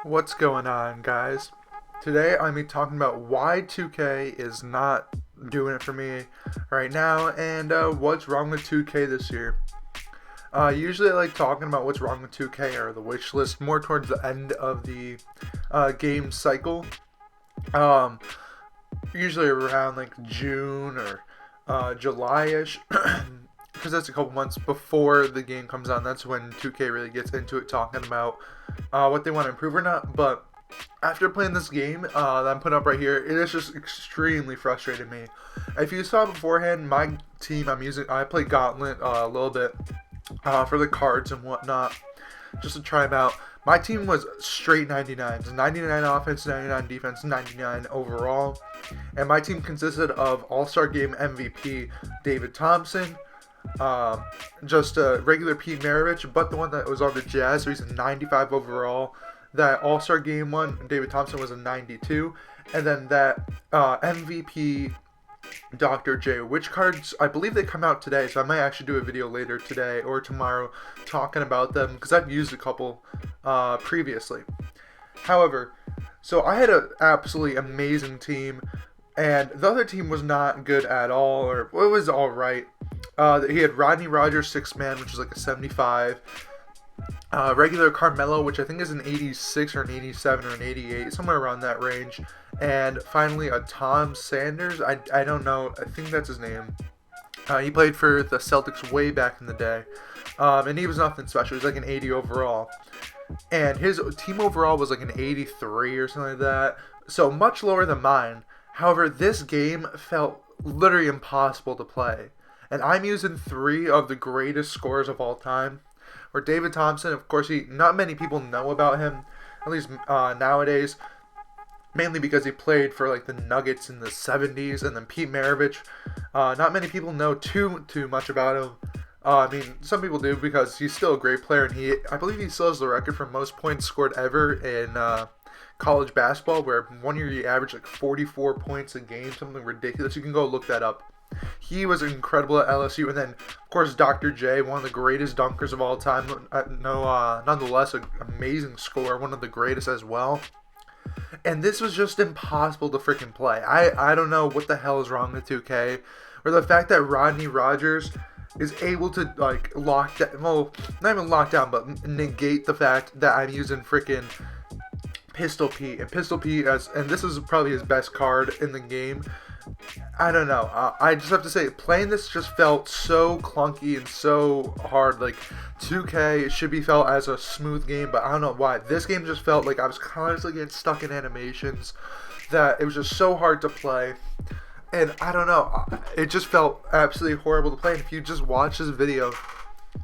What's going on, guys? Today I'm going to be talking about why 2K is not doing it for me right now and what's wrong with 2K this year. Usually I like talking about what's wrong with 2K or the wish list more towards the end of the game cycle. Um, Usually around like June or July-ish. Because that's a couple months before the game comes out. That's when 2K really gets into it, talking about what they want to improve or not. But after playing this game that I'm putting up right here, it has just extremely frustrated me. If you saw beforehand, my team I play Gauntlet a little bit for the cards and whatnot, just to try them out. My team was straight 99s, 99 offense, 99 defense, 99 overall. And my team consisted of All-Star Game MVP David Thompson, just a regular Pete Maravich, but the one that was on the Jazz, so he's a 95 overall. That All-Star Game one, David Thompson, was a 92. And then that MVP Dr. J, which cards, I believe they come out today, so I might actually do a video later today or tomorrow talking about them, because I've used a couple previously. However, so I had an absolutely amazing team, and the other team was not good at all, or it was alright. He had Rodney, Rodgers, 6-man, which is like a 75. Regular Carmelo, which I think is an 86 or an 87 or an 88, somewhere around that range. And finally, a Tom Sanders. I don't know. I think that's his name. He played for the Celtics way back in the day. And he was nothing special. He was like an 80 overall. And his team overall was like an 83 or something like that. So much lower than mine. However, this game felt literally impossible to play. And I'm using 3 of the greatest scorers of all time. Or David Thompson, of course, not many people know about him, at least nowadays. Mainly because he played for like the Nuggets in the 70s. And then Pete Maravich, not many people know too much about him. I mean, some people do because he's still a great player. And I believe he still has the record for most points scored ever in college basketball, where one year he averaged like 44 points a game, something ridiculous. You can go look that up. He was incredible at LSU, and then of course Dr. J, one of the greatest dunkers of all time. Nonetheless, an amazing scorer, one of the greatest as well. And this was just impossible to freaking play. I don't know what the hell is wrong with 2K, or the fact that Rodney Rodgers is able to like lock down, well, not even lock down, but negate the fact that I'm using freaking Pistol Pete, and Pistol Pete and this is probably his best card in the game. I don't know. I just have to say, playing this just felt so clunky and so hard. Like 2K should be felt as a smooth game, but I don't know why. This game just felt like I was constantly getting stuck in animations, that it was just so hard to play. And I don't know. It just felt absolutely horrible to play. And if you just watch this video,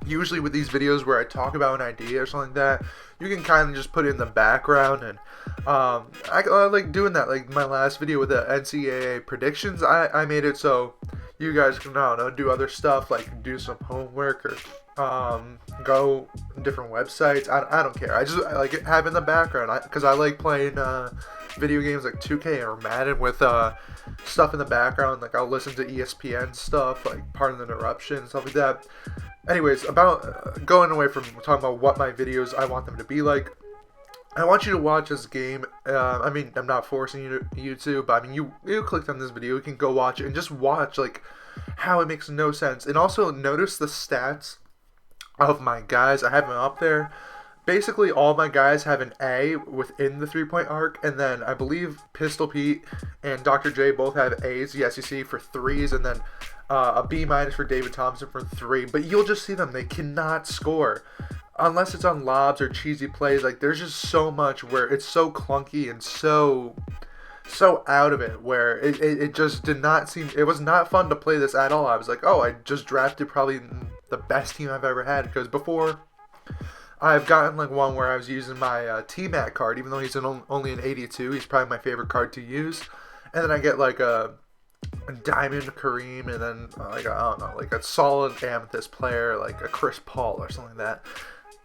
usually with these videos where I talk about an idea or something like that, you can kind of just put it in the background, and I like doing that. Like my last video with the NCAA predictions, I made it so you guys can, I don't know, do other stuff, like do some homework or go different websites. I don't care. I like it have in the background because I like playing video games like 2K or Madden with stuff in the background. Like I'll listen to ESPN stuff, like Pardon the Interruption, stuff like that. Anyways, about going away from talking about what my videos I want them to be like, I want you to watch this game. I mean, I'm not forcing you to, but I mean, you clicked on this video, you can go watch it and just watch like how it makes no sense. And also notice the stats of my guys. I have them up there. Basically, all my guys have an A within the 3-point arc, and then I believe Pistol Pete and Dr. J both have A's, the SEC, for 3s, and then a B- for David Thompson for 3. But you'll just see them; they cannot score unless it's on lobs or cheesy plays. Like there's just so much where it's so clunky and so out of it, where it just did not seem. It was not fun to play this at all. I was like, oh, I just drafted probably the best team I've ever had, because before I've gotten like one where I was using my T-Mac card, even though he's only an 82. He's probably my favorite card to use. And then I get like a Diamond Kareem, and then like I don't know, like a solid Amethyst player, like a Chris Paul or something like that.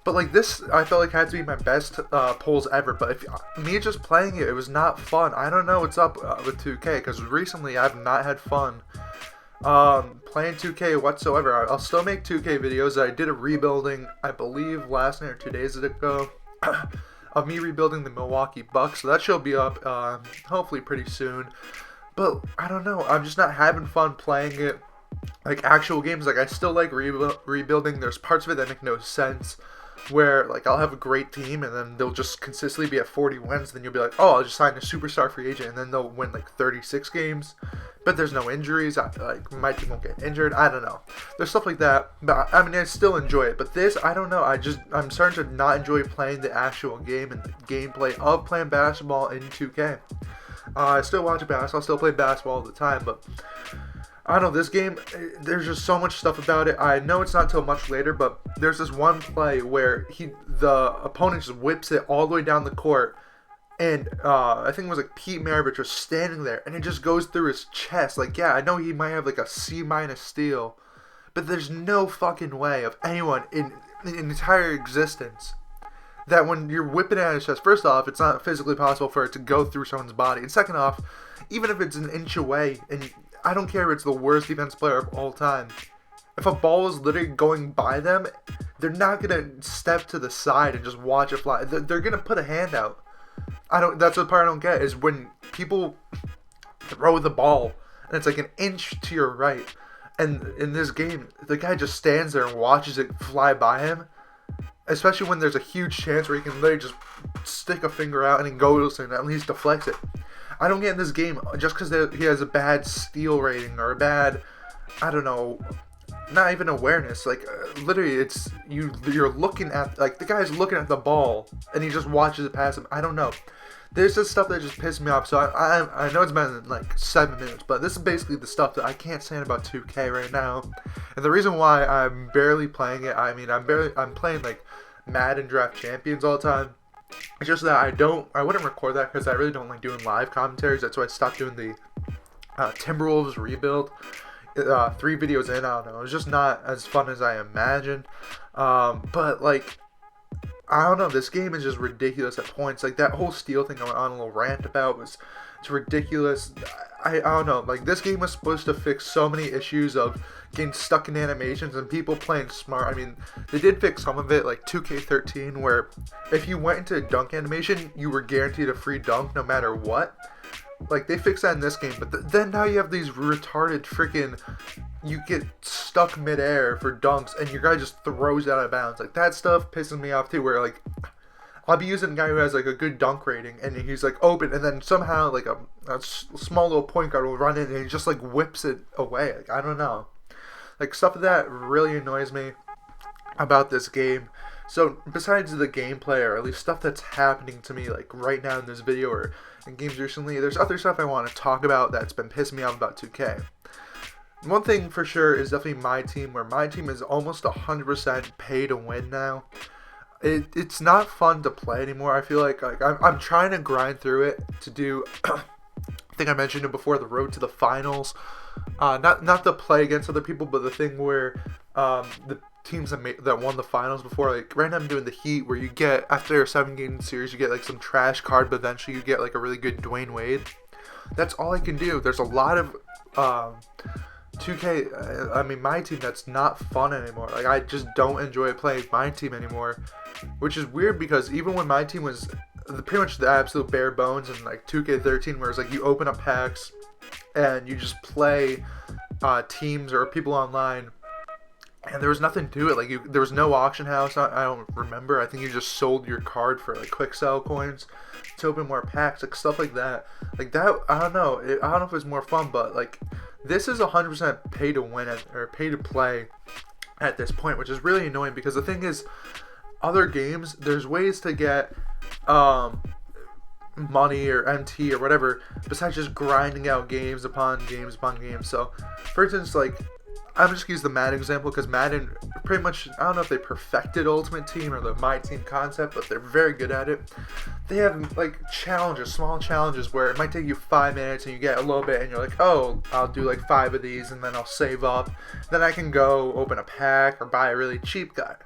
But like this, I felt like had to be my best pulls ever. But if me just playing it, it was not fun. I don't know what's up with 2K, because recently I've not had fun playing 2K whatsoever. I'll still make 2K videos. I did a rebuilding, I believe, last night or 2 days ago of me rebuilding the Milwaukee Bucks. So that should be up hopefully pretty soon. But I don't know. I'm just not having fun playing it. Like actual games, like I still like rebuilding. There's parts of it that make no sense, where like I'll have a great team and then they'll just consistently be at 40 wins. Then you'll be like, oh, I'll just sign a superstar free agent, and then they'll win like 36 games. But there's no injuries. Like my team won't get injured. I don't know. There's stuff like that. But I mean, I still enjoy it. But this, I don't know. I'm starting to not enjoy playing the actual game and the gameplay of playing basketball in 2K. I still watch basketball. I still play basketball all the time, but I don't know, this game, there's just so much stuff about it. I know it's not till much later, but there's this one play where the opponent just whips it all the way down the court, and I think it was like Pete Maravich was standing there, and it just goes through his chest. Like, yeah, I know he might have like a C- steal, but there's no fucking way of anyone in entire existence that when you're whipping it out of his chest, first off, it's not physically possible for it to go through someone's body, and second off, even if it's an inch away, and I don't care if it's the worst defense player of all time, if a ball is literally going by them, they're not gonna step to the side and just watch it fly. They're gonna put a hand out. That's the part I don't get, is when people throw the ball and it's like an inch to your right, and in this game the guy just stands there and watches it fly by him. Especially when there's a huge chance where he can literally just stick a finger out and he goes and at least deflects it. I don't get in this game just because he has a bad steal rating or a bad, I don't know, not even awareness. Like, literally, it's you're looking at, like, the guy's looking at the ball and he just watches it pass him. I don't know. There's just stuff that just pisses me off. So I know it's been like 7 minutes, but this is basically the stuff that I can't stand about 2K right now. And the reason why I'm barely playing it, I mean, I'm playing like Madden Draft Champions all the time. It's just that I wouldn't record that because I really don't like doing live commentaries. That's why I stopped doing the Timberwolves rebuild. 3 videos in, I don't know. It's just not as fun as I imagined. But like, I don't know. This game is just ridiculous at points. Like that whole steal thing I went on a little rant about it's ridiculous. I don't know. Like this game was supposed to fix so many issues of getting stuck in animations and people playing smart. I mean, they did fix some of it, like 2K13, where if you went into a dunk animation, you were guaranteed a free dunk no matter what. Like, they fixed that in this game, but then now you have these retarded freaking, you get stuck midair for dunks, and your guy just throws it out of bounds. Like, that stuff pisses me off, too, where, like, I'll be using a guy who has, like, a good dunk rating, and he's, like, open, and then somehow, like, a small little point guard will run in, and he just, like, whips it away. Like, I don't know. Like, stuff like that really annoys me about this game. So, besides the gameplay, or at least stuff that's happening to me, like, right now in this video, or in games recently, there's other stuff I want to talk about that's been pissing me off about 2K. One thing for sure is definitely my team, where my team is almost 100% pay to win now. It's not fun to play anymore. I feel like I'm trying to grind through it to do, I think I mentioned it before, the road to the finals. Not to play against other people, but the thing where the teams that won the finals before, like right now I'm doing the Heat, where you get, after a 7-game series, you get like some trash card, but eventually you get like a really good Dwayne Wade. That's all I can do. There's a lot of 2K, I mean my team, that's not fun anymore. Like, I just don't enjoy playing my team anymore, which is weird because even when my team was pretty much the absolute bare bones in like 2K13, where it's like you open up packs and you just play teams or people online, and there was nothing to it. Like, there was no auction house. I don't remember. I think you just sold your card for like quick sell coins to open more packs, like stuff like that. Like that, I don't know. I don't know if it's more fun, but like this is 100% pay to win or pay to play at this point, which is really annoying because the thing is, other games, there's ways to get money or MT or whatever besides just grinding out games upon games upon games. So, for instance, like, I'm just going to use the Madden example because Madden pretty much, I don't know if they perfected Ultimate Team or the My Team concept, but they're very good at it. They have like challenges, small challenges, where it might take you 5 minutes and you get a little bit and you're like, oh, I'll do like 5 of these and then I'll save up. Then I can go open a pack or buy a really cheap guy.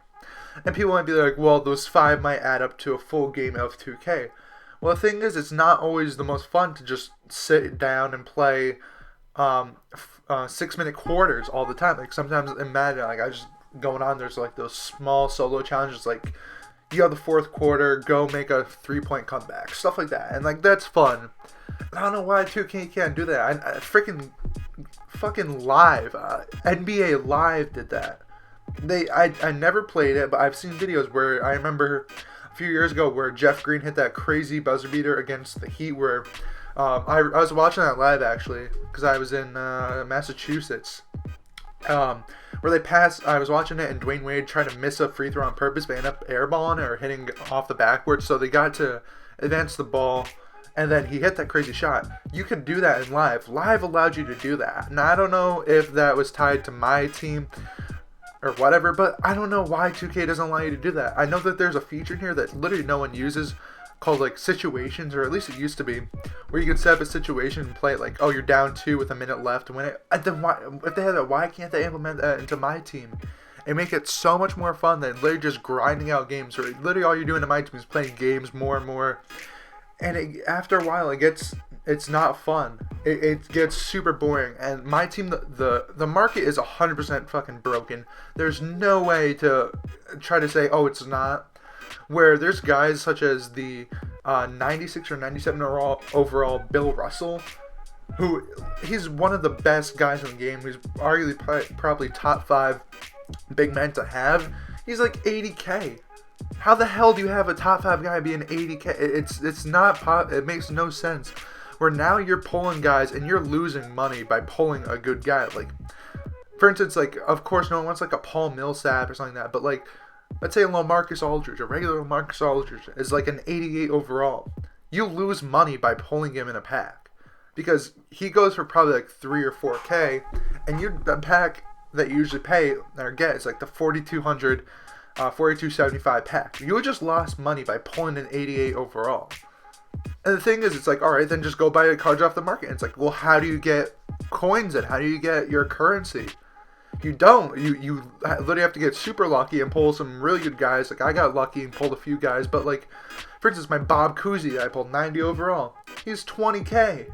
And people might be like, well, those 5 might add up to a full game of 2K. Well, the thing is, it's not always the most fun to just sit down and play 6-minute quarters all the time. Like, sometimes in Madden, like, I just going on, there's like those small solo challenges, like you have the fourth quarter, go make a 3-point comeback, stuff like that, and like that's fun. And I don't know why 2K can't do that. I freaking fucking Live, NBA Live did that. I never played it, but I've seen videos where I remember a few years ago where Jeff Green hit that crazy buzzer beater against the Heat where I was watching that live actually because I was in Massachusetts where they passed. I was watching it and Dwayne Wade tried to miss a free throw on purpose but ended up airballing it or hitting off the backboard, so they got to advance the ball and then he hit that crazy shot. You could do that in Live. Live allowed you to do that. Now I don't know if that was tied to my team or whatever, but I don't know why 2K doesn't allow you to do that. I know that there's a feature in here that literally no one uses called like situations, or at least it used to be, where you can set up a situation and play it like, oh, you're down 2 with a minute left to win it. Then why, if they have that, why can't they implement that into my team and make it so much more fun than literally just grinding out games, where literally all you're doing in my team is playing games more and more, and after a while it's not fun. It gets super boring, and my team, the market is 100% fucking broken. There's no way to try to say, oh, it's not. Where there's guys such as the 96 or 97 overall Bill Russell, who he's one of the best guys in the game. He's arguably probably top 5 big men to have. He's like 80K. How the hell do you have a top 5 guy being 80K? It's not it makes no sense. Where now you're pulling guys and you're losing money by pulling a good guy. Like, for instance, like, of course no one wants like a Paul Millsap or something like that, but like, let's say a LaMarcus Aldridge, a regular LaMarcus Aldridge is like an 88 overall. You lose money by pulling him in a pack because he goes for probably like 3 or 4K, and the pack that you usually pay or get is like the 4,200, 4,275 pack. You just lost money by pulling an 88 overall. And the thing is, it's like, all right, then just go buy the cards off the market. And it's like, well, how do you get coins in? How do you get your currency? You don't. You literally have to get super lucky and pull some really good guys. Like, I got lucky and pulled a few guys. But, like, for instance, my Bob Cousy, I pulled 90 overall. He's 20K.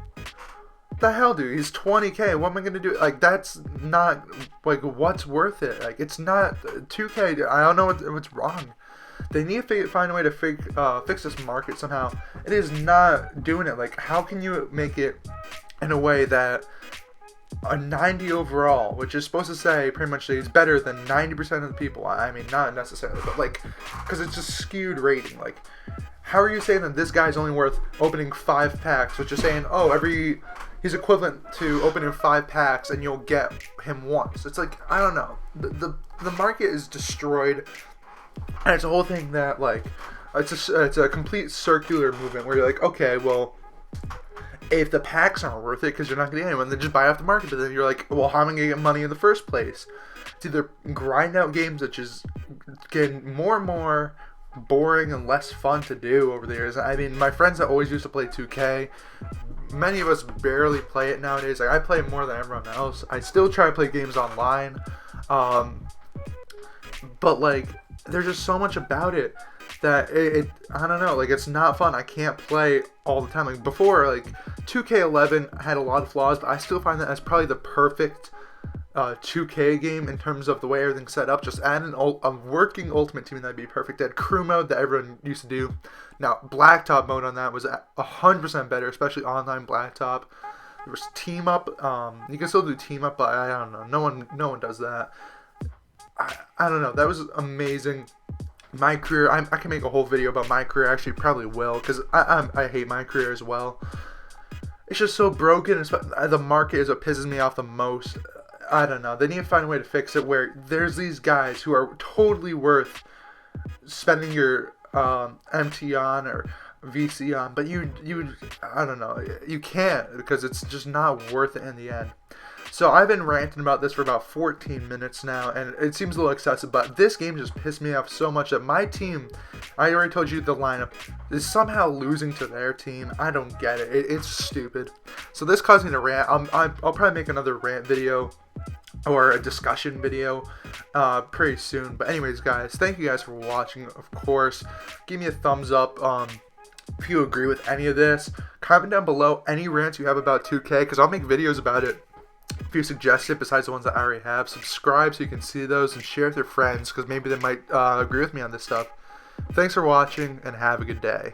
What the hell, dude? He's 20K. What am I going to do? Like, that's not, like, what's worth it? Like, it's not 2K. I don't know what's wrong. They need to find a way to fix this market somehow. It is not doing it. Like, how can you make it in a way that a 90 overall, which is supposed to say pretty much that he's better than 90% of the people. I mean, not necessarily, but like, because it's just skewed rating. Like, how are you saying that this guy's only worth opening 5 packs, which is saying, oh, he's equivalent to opening 5 packs and you'll get him once. It's like, I don't know. The market is destroyed, and it's a whole thing that, like, it's a complete circular movement where you're like, okay, well, if the packs aren't worth it because you're not going to get anyone, then just buy off the market. But then you're like, well, how am I going to get money in the first place? It's either grind out games, which is getting more and more boring and less fun to do over the years. I mean, my friends that always used to play 2K, many of us barely play it nowadays. Like, I play more than everyone else. I still try to play games online. But, like, there's just so much about it that I don't know, like, it's not fun. I can't play all the time. Like, before, like, 2K11 had a lot of flaws, but I still find that that's probably the perfect 2K game in terms of the way everything's set up. Just add a working ultimate team, that'd be perfect. They had crew mode that everyone used to do. Now, blacktop mode on that was 100% better, especially online blacktop. There was team up. You can still do team up, but I don't know. No one does that. I don't know. That was amazing. My career, I can make a whole video about my career. Actually, probably will, because I hate my career as well. It's just so broken. The market is what pisses me off the most. I don't know. They need to find a way to fix it where there's these guys who are totally worth spending your MT on or VC on, but you I don't know. You can't, because it's just not worth it in the end. So I've been ranting about this for about 14 minutes now, and it seems a little excessive, but this game just pissed me off so much that my team, I already told you the lineup, is somehow losing to their team. I don't get it. It's stupid. So this caused me to rant. I'll probably make another rant video or a discussion video pretty soon. But anyways, guys, thank you guys for watching, of course. Give me a thumbs up if you agree with any of this. Comment down below any rants you have about 2K, because I'll make videos about it. If you suggest it, besides the ones that I already have, subscribe so you can see those, and share with your friends, because maybe they might agree with me on this stuff. Thanks for watching, and have a good day.